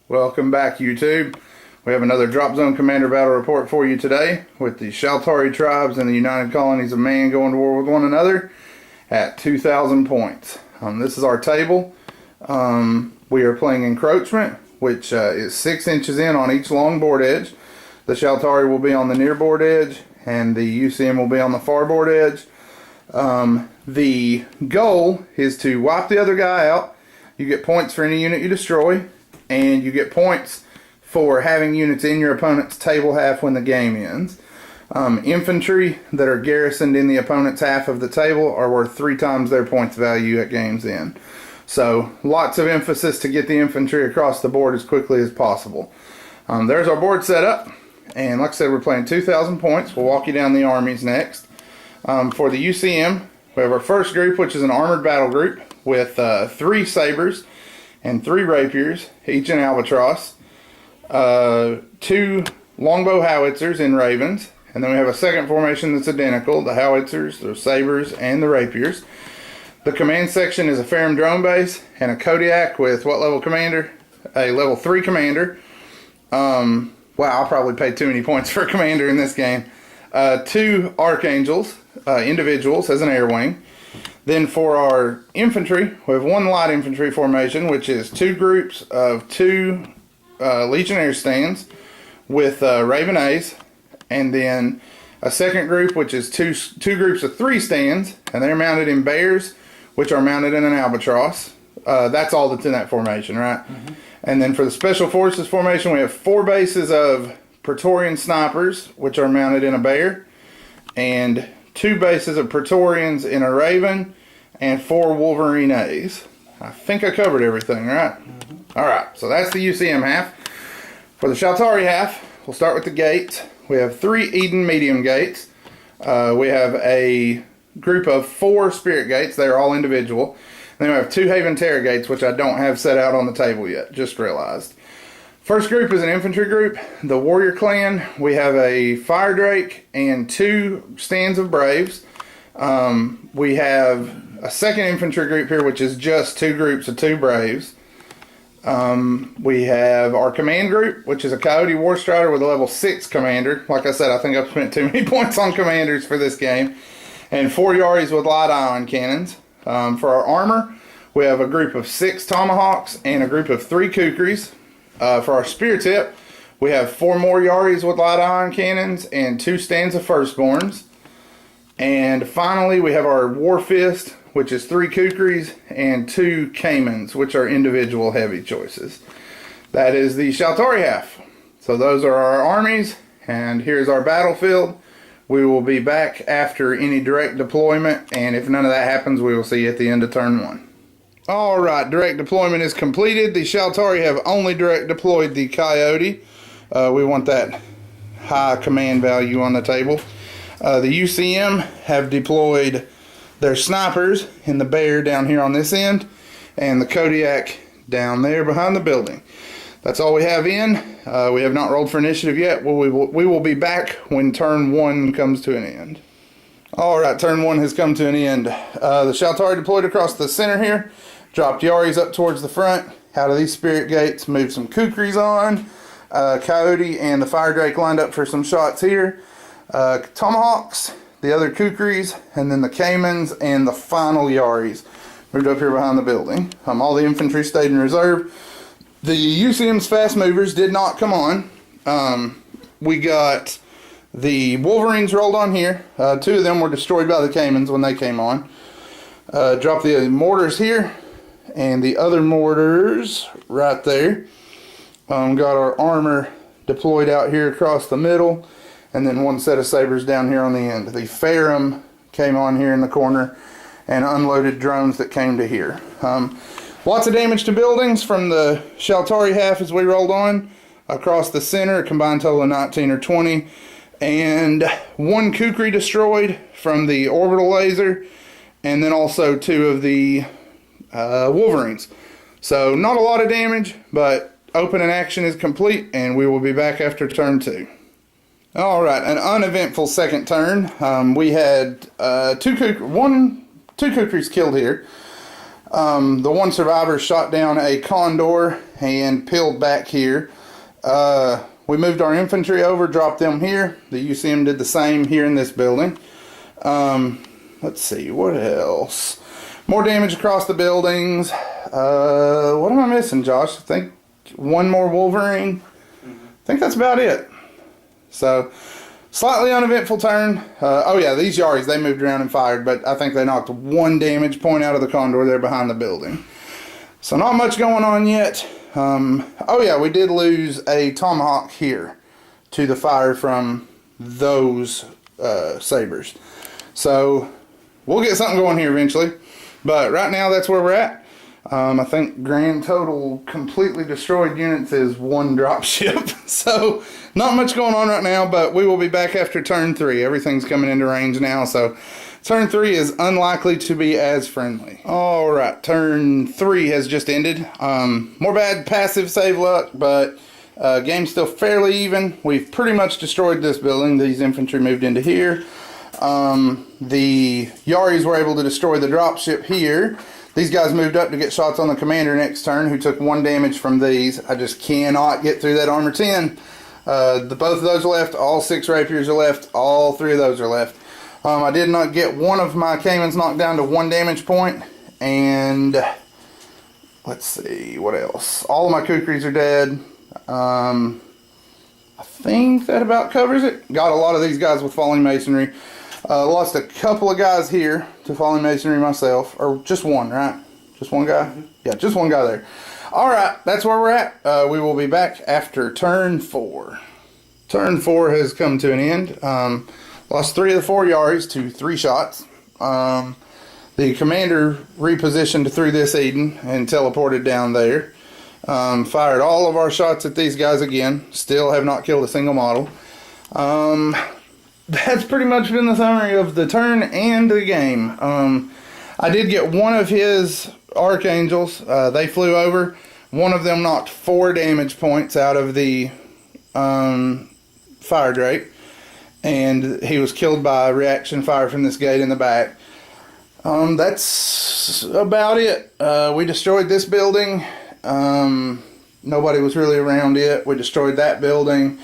Welcome back, YouTube. We have another Dropzone Commander Battle Report for you today with the Shaltari tribes and the United Colonies of Man going to war with one another at 2,000 points. This is our table. We are playing Encroachment, which is 6 inches in on each long board edge. The Shaltari will be on the near board edge and the UCM will be on the far board edge. The goal is to wipe the other guy out. You get points for any unit you destroy, and you get points for having units in your opponent's table half when the game ends. Infantry that are garrisoned in the opponent's half of the table are worth 3 times their points value at game's end. So lots of emphasis to get the infantry across the board as quickly as possible. There's our board set up, and like I said, we're playing 2,000 points. We'll walk you down the armies next. For the UCM, we have our first group, which is an armored battle group with 3 sabers and 3 rapiers, each in albatross, 2 longbow howitzers in ravens, and then we have a second formation that's identical, the howitzers, the sabers, and the rapiers. The command section is a Ferrum drone base and a Kodiak with what level commander? A level 3 commander. Wow, I'll probably pay too many points for a commander in this game. 2 archangels, individuals as an air wing. Then for our infantry, we have 1 light infantry formation, which is 2 groups of 2 legionnaire stands with Raven A's, and then a second group, which is two groups of 3 stands, and they're mounted in bears, which are mounted in an albatross. That's all that's in that formation, right? Mm-hmm. And then for the special forces formation, we have 4 bases of Praetorian snipers, which are mounted in a bear, and 2 bases of Praetorians in a raven, and 4 Wolverine A's. I think I covered everything, right? Mm-hmm. Alright, so that's the UCM half. For the Shaltari half, we'll start with the gates. We have 3 Eden medium gates. We have a group of 4 spirit gates. They're all individual. Then we have 2 Haven Terror gates, which I don't have set out on the table yet, just realized. First group is an infantry group, the Warrior Clan. We have a Fire Drake and 2 stands of Braves. We have a second infantry group here, which is just 2 groups of 2 Braves. We have our command group, which is a Coyote War Strider with a level 6 commander. Like I said, I think I've spent too many points on commanders for this game. And 4 Yaris with light ion cannons. For our armor, we have a group of 6 Tomahawks and a group of 3 Kukris. For our spear tip, we have 4 more Yaris with light ion cannons and 2 stands of Firstborns. And finally, we have our War Fist, which is 3 Kukris and 2 Caimans, which are individual heavy choices. That is the Shaltari half. So those are our armies, and here's our battlefield. We will be back after any direct deployment, and if none of that happens, we will see you at the end of turn 1. Alright, direct deployment is completed. The Shaltari have only direct deployed the Coyote. We want that high command value on the table. The UCM have deployed their snipers in the bear down here on this end, and the Kodiak down there behind the building. That's all we have in. We have not rolled for initiative yet. We will be back when turn 1 comes to an end. Alright, turn 1 has come to an end. The Shaltari deployed across the center here. Dropped Yaris up towards the front. Out of these spirit gates, moved some Kukris on. Coyote and the Fire Drake lined up for some shots here. Tomahawks, the other Kukris, and then the Caimans and the final Yaris moved up here behind the building. All the infantry stayed in reserve. The UCM's fast movers did not come on. We got the Wolverines rolled on here. 2 of them were destroyed by the Caimans when they came on. Dropped the mortars here, and the other mortars right there. Got our armor deployed out here across the middle, and then 1 set of sabers down here on the end. The Ferrum came on here in the corner, and unloaded drones that came to here. Lots of damage to buildings from the Shaltari half as we rolled on. Across the center, a combined total of 19 or 20. And 1 Kukri destroyed from the orbital laser, and then also 2 of the Wolverines. So not a lot of damage, but opening action is complete, and we will be back after turn 2. Alright, an uneventful second turn. We had 2 Kukris killed here. The one survivor shot down a condor and peeled back here. We moved our infantry over, dropped them here. The UCM did the same here in this building. Let's see, what else? More damage across the buildings. What am I missing, Josh? I think one more Wolverine. I think that's about it. So, slightly uneventful turn. Oh yeah, these Yaris, they moved around and fired, but I think they knocked one damage point out of the condor there behind the building. So not much going on yet. Oh yeah, we did lose a tomahawk here to the fire from those sabers. So we'll get something going here eventually. But right now that's where we're at. I think grand total completely destroyed units is one dropship. So not much going on right now, but we will be back after turn 3. Everything's coming into range now, so turn 3 is unlikely to be as friendly. Alright, turn 3 has just ended. More bad passive save luck, but game's still fairly even. We've pretty much destroyed this building. These infantry moved into here. The Yaris were able to destroy the dropship here. These guys moved up to get shots on the commander next turn, who took 1 damage from these. I just cannot get through that armor 10. Both of those are left. All 6 rapiers are left. All 3 of those are left. I did not get one of my caimans knocked down to 1 damage point. And let's see, what else? All of my kukris are dead. I think that about covers it. Got a lot of these guys with falling masonry. Lost a couple of guys here to falling masonry myself. Or just one, right? Just one guy? Mm-hmm. Yeah, just one guy there. Alright, that's where we're at. We will be back after turn 4. Turn 4 has come to an end. Lost 3 of the 4 Yaris to 3 shots. The commander repositioned through this Eden and teleported down there. Fired all of our shots at these guys again. Still have not killed a single model. That's pretty much been the summary of the turn and the game. I did get one of his archangels. They flew over. One of them knocked 4 damage points out of the fire drake. And he was killed by reaction fire from this gate in the back. That's about it. We destroyed this building. Nobody was really around it. We destroyed that building.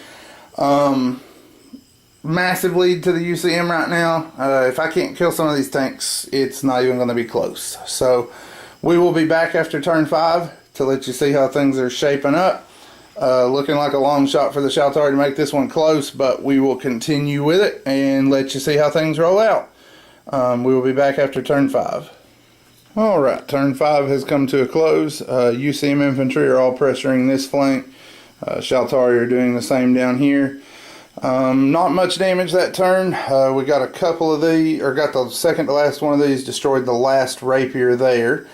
Massive lead to the UCM right now. If I can't kill some of these tanks, it's not even going to be close. So we will be back after turn 5 to let you see how things are shaping up. Looking like a long shot for the Shaltari to make this one close, but we will continue with it and let you see how things roll out. We will be back after turn 5. Alright, turn 5 has come to a close. UCM infantry are all pressuring this flank. Shaltari are doing the same down here. Not much damage that turn. We got a couple of these, or got the second to last one of these, destroyed the last rapier there.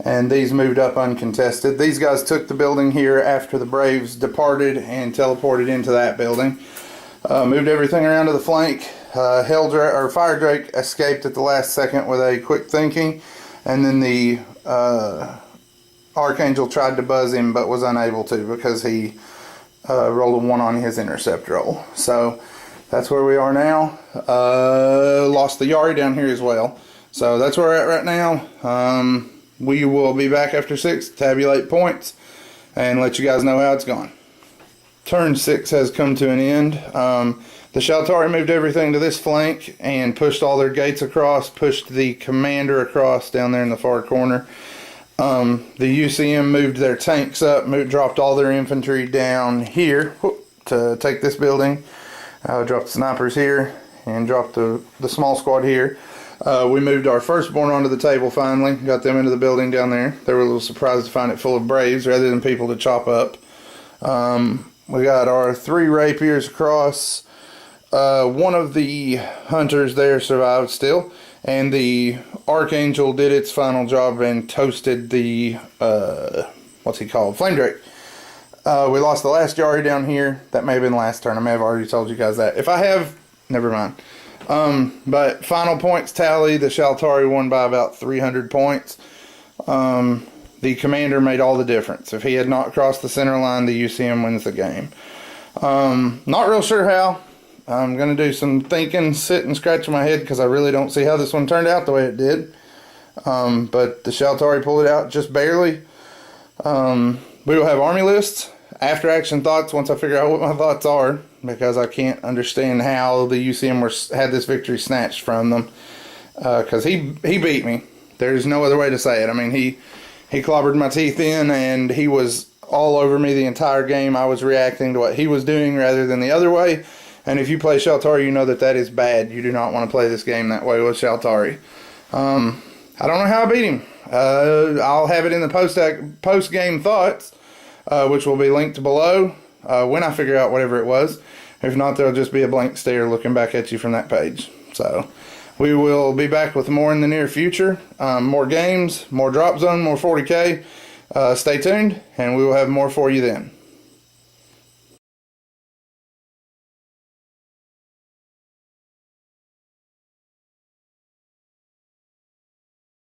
And these moved up uncontested. These guys took the building here after the Braves departed and teleported into that building. Moved everything around to the flank. Fire Drake escaped at the last second with a quick thinking. And then the Archangel tried to buzz him but was unable to because he rolled a 1 on his intercept roll. So that's where we are now. Lost the Yari down here as well. So that's where we're at right now. We will be back after 6, tabulate points, and let you guys know how it's gone. Turn 6 has come to an end. The Shaltari moved everything to this flank and pushed all their gates across, pushed the commander across down there in the far corner. The UCM moved their tanks up, dropped all their infantry down here to take this building. Dropped the snipers here and dropped the small squad here. We moved our firstborn onto the table finally, got them into the building down there. They were a little surprised to find it full of Braves rather than people to chop up. We got our 3 rapiers across. One of the hunters there survived still, and the Archangel did its final job and toasted the, what's he called, Flame Drake. We lost the last Yari down here. That may have been last turn. I may have already told you guys that. If I have, never mind. But final points tally, the Shaltari won by about 300 points. The commander made all the difference. If he had not crossed the center line, the UCM wins the game. Not real sure how. I'm going to do some thinking, sit and scratch my head because I really don't see how this one turned out the way it did. But the Shaltari pulled it out just barely. We will have army lists, after action thoughts once I figure out what my thoughts are, because I can't understand how the UCM had this victory snatched from them. Because he beat me. There's no other way to say it. I mean, he clobbered my teeth in, and he was all over me the entire game. I was reacting to what he was doing rather than the other way. And if you play Shaltari, you know that that is bad. You do not want to play this game that way with Shaltari. I don't know how I beat him. I'll have it in the post-game thoughts, which will be linked below when I figure out whatever it was. If not, there'll just be a blank stare looking back at you from that page. So we will be back with more in the near future. More games, more Drop Zone, more 40K. Stay tuned, and we will have more for you then.